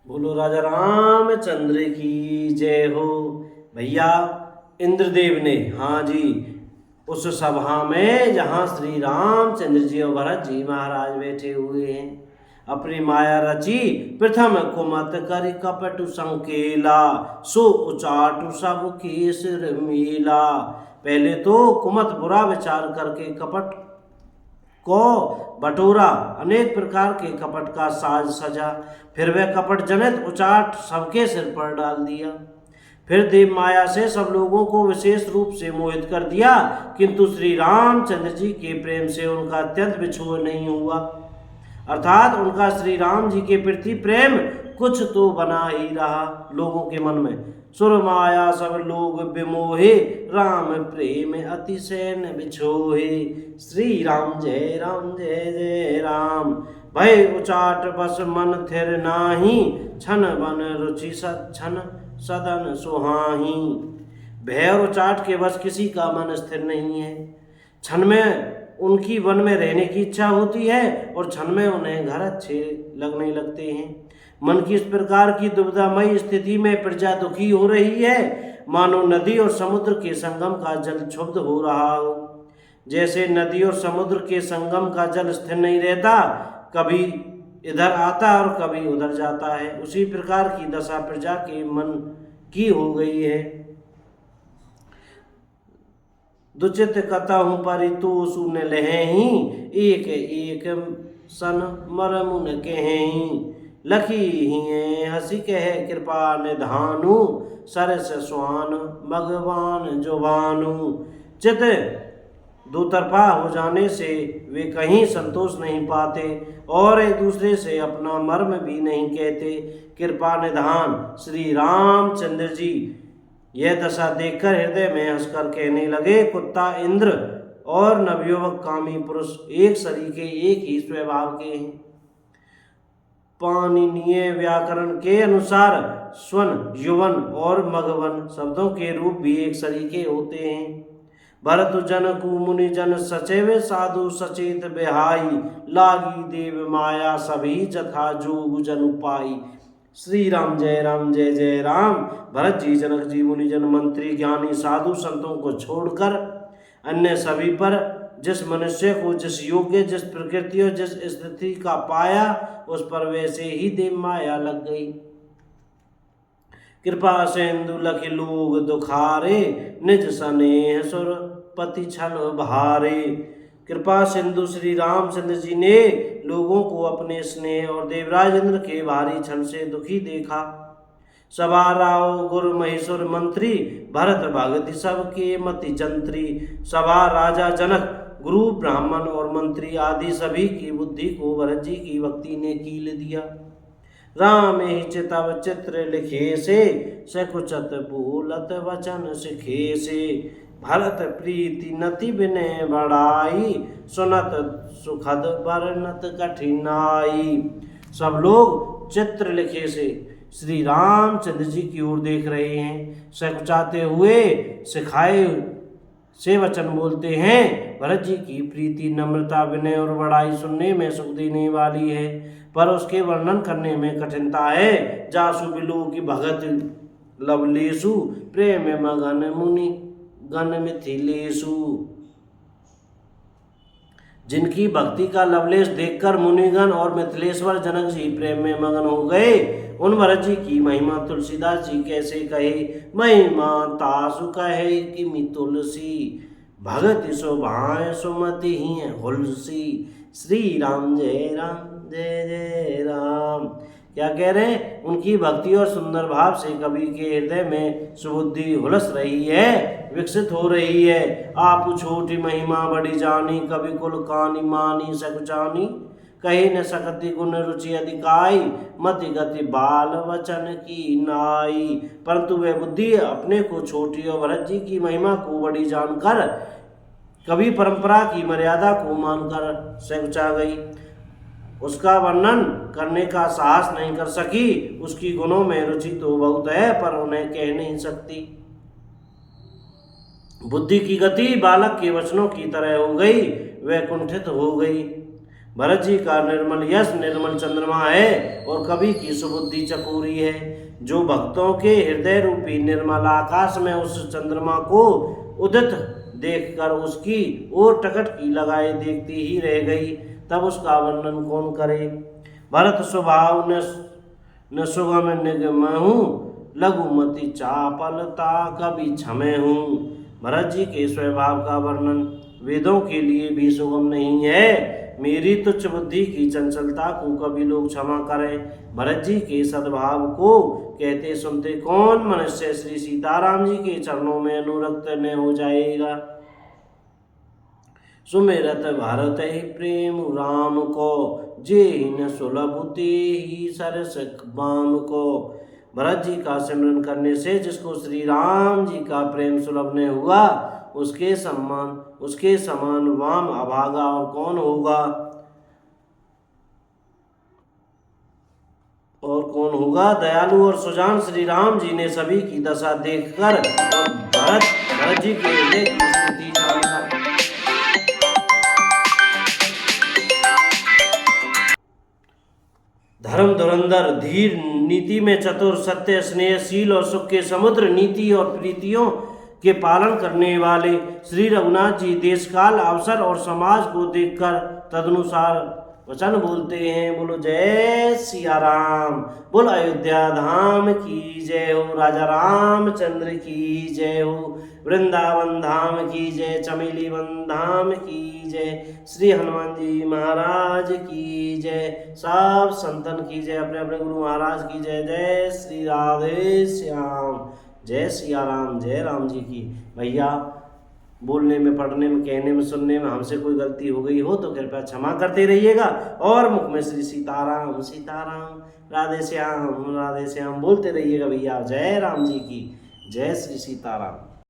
बोलो राजा रामचंद्र की जय हो। भैया इंद्रदेव ने, हाँ जी, उस सभा में जहाँ श्री रामचंद्र जी और भरत जी महाराज बैठे हुए हैं, अपनी माया रची प्रथम कुमत करि कपटु संकेला, सो उचाटु सब की सिर मीला। पहले तो कुमत बुरा विचार करके कपट को बटोरा, अनेक प्रकार के कपट का साज सजा, फिर वह कपट जनित उचाट सबके सिर पर डाल दिया। फिर देव माया से सब लोगों को विशेष रूप से मोहित कर दिया, किंतु श्री रामचंद्र जी के प्रेम से उनका अत्यंत बिछोह नहीं हुआ। अर्थात उनका श्री राम जी के प्रति प्रेम कुछ तो बना ही रहा लोगों के मन में। सुर माया सब लोग विमोहे, राम प्रेम अतिशय न बिछोहे। श्री राम जय जय राम। भय उचाट बस मन थिर नाही, छन बन रुचि छन सदन सुहाही। भय और उचाट के बस किसी का मन स्थिर नहीं है। क्षण में उनकी वन में रहने की इच्छा होती है और क्षण में उन्हें घर अच्छे लगने लगते हैं। मन की इस प्रकार की दुविधामयी स्थिति में प्रजा दुखी हो रही है, मानो नदी और समुद्र के संगम का जल क्षुब्ध हो रहा हो। जैसे नदी और समुद्र के संगम का जल स्थिर नहीं रहता, कभी इधर आता है और कभी उधर जाता है, उसी प्रकार की दशा प्रजा के मन की हो गई है। दुचित कतहु परितु सुन लहेही, एक एक सन मर मुन कहेही। लखी हिये हसी कह कृपा निधानु, सरस स्वान भगवान जुबानु। चित दोतरफा हो जाने से वे कहीं संतोष नहीं पाते और एक दूसरे से अपना मर्म भी नहीं कहते। कृपा निधान श्री रामचंद्र जी यह दशा देखकर हृदय में हंसकर कहने लगे, कुत्ता इंद्र और नवयुवक कामी पुरुष एक सरीके एक ही स्वभाव के हैं। पाणिनीय व्याकरण के अनुसार स्वन, युवन और मघवन शब्दों के रूप भी एक सरीके होते हैं। भरत जन कु मुनि जन सचेवे, साधु सचेत बिहाई। लागी देव माया सभी जथा जोग जनु पाई। श्री राम जय जय राम। भरत जी, जनक जी, मुनिजन, मंत्री, ज्ञानी, साधु संतों को छोड़कर अन्य सभी पर जिस मनुष्य को जिस योग्य, जिस प्रकृति और जिस स्थिति का पाया, उस पर वैसे ही देव माया लग गई। कृपा सिंधु लखि लोग दुखारे, निज स्नेह सुर पति छल भारे। कृपा सिंधु श्री रामचंद्र जी ने लोगों को अपने स्नेह और देवराज इंद्र के भारी छल से दुखी देखा। सभा राव गुरु महेश्वर मंत्री, भरत भगति सबके मति जंत्री। सभा राजा जनक, गुरु ब्राह्मण और मंत्री आदि सभी की बुद्धि को भरत जी की भक्ति ने कील दिया। राम ही चितव चित्र लिखे से, सकुचत बोलत वचन सिखे से। भरत प्रीति नति विनय बढ़ाई, सुनत सुखद वर्णत कठिनाई। सब लोग चित्र लिखे से श्री रामचंद्र जी की ओर देख रहे हैं, सकुचाते हुए सिखाए से वचन बोलते हैं। भरत जी की प्रीति, नम्रता, विनय और बड़ाई सुनने में सुख देने वाली है, पर उसके वर्णन करने में कठिनता है। जासु बिलो की भगत लवलेसु, प्रेम मगन मुनि गण मिथिलेसु। जिनकी भक्ति का लवलेश देखकर मुनिगण और मिथिलेश्वर जनक जी प्रेम में मगन हो गए, उन भरत जी की महिमा तुलसीदास जी कैसे कहे। महिमा तासु कहे किमि तुलसी, भगति शोभाएं सुमति ही हुलसी। श्री राम जय जय राम। क्या कह रहे हैं? उनकी भक्ति और सुंदर भाव से कवि के हृदय में सुबुद्धि हुलस रही है, विकसित हो रही है। आप छोटी महिमा बड़ी जानी, कवि कुल कानी मानी सकुचानी। कही न सकति गुण रुचि अधिकाई, मति गति बाल वचन की नाई। परंतु वह बुद्धि अपने को छोटी और भरत जी की महिमा को बड़ी जानकर, कवि परंपरा की मर्यादा को मानकर सकुचा गई। उसका वर्णन करने का साहस नहीं कर सकी। उसकी गुणों में रुचि तो बहुत है, पर उन्हें कह नहीं सकती। बुद्धि की गति बालक के वचनों की तरह हो गई, वह कुंठित हो गई। भरत जी का निर्मल यश निर्मल चंद्रमा है और कवि की सुबुद्धि चकोरी है। जो भक्तों के हृदय रूपी निर्मल आकाश में उस चंद्रमा को उदित देखकर उसकी ओर टकटकी लगाए देखती ही रह गई, तब उसका वर्णन कौन करे। भरत स्वभाव न सुगम निगम हूँ, लघुमति चापलता कभी क्षमे हूँ। भरत जी के स्वभाव का वर्णन वेदों के लिए भी सुगम नहीं है। मेरी तुच्छ बुद्धि की चंचलता को कभी लोग क्षमा करें। भरत जी के सद्भाव को कहते सुनते कौन मनुष्य श्री सीताराम जी के चरणों में अनुरक्त न हो जाएगा। सुमिरत भरत ही प्रेम राम को, जे न सुलभते ही सरस बाम को। भरत जी का सिमरन करने से जिसको श्री राम जी का प्रेम सुलभ ने हुआ, उसके समान वाम अभागा और कौन होगा। दयालु और सुजान श्री राम जी ने सभी की दशा देखकर और भरत जी के हृदय की स्थिति जानकर धर्म धुरंधर धीर नीति में चतुर सत्य स्नेहशील और सुख के समुद्र नीति और प्रीतियों के पालन करने वाले श्री रघुनाथ जी देश काल अवसर और समाज को देखकर तदनुसार वचन बोलते हैं। बोलो जय सिया राम, बोल अयोध्या धाम की जय हो, राजा रामचंद्र की जय हो, वृंदावन धाम की जय, चमेली वन धाम की जय, श्री हनुमान जी महाराज की जय, सब संतन की जय, अपने अपने गुरु महाराज की जय। जय श्री राधे श्याम, जय सिया राम, जय राम जी की। भैया बोलने में, पढ़ने में, कहने में, सुनने में हमसे कोई गलती हो गई हो तो कृपया क्षमा करते रहिएगा और मुख में श्री सीताराम सीताराम, राधे श्याम बोलते रहिएगा भैया। जय राम जी की जय, श्री सीताराम।